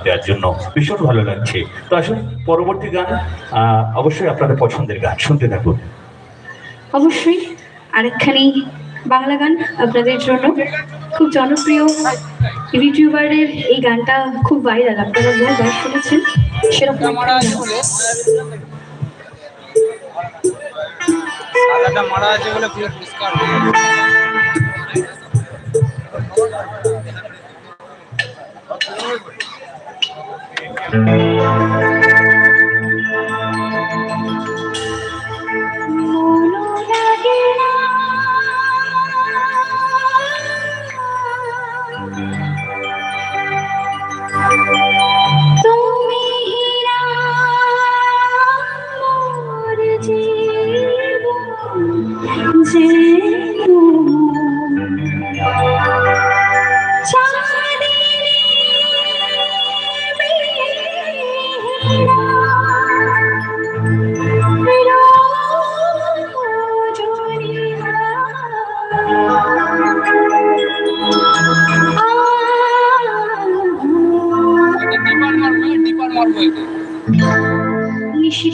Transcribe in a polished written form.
দেওয়ার জন্য ভীষণ ভালো লাগছে। তো আসুন পরবর্তী গান, অবশ্যই আপনাদের পছন্দের গান শুনতে থাকুন। অবশ্যই আরেকখানি বাংলা গান আপনাদের জন্য, খুব জনপ্রিয় ইউটিউবারের এই গানটা খুব ভাইরাল, আপনারা বহুবার শুনেছেন সেরকম মারা আছে বলে পুরো পরিষ্কার নিশি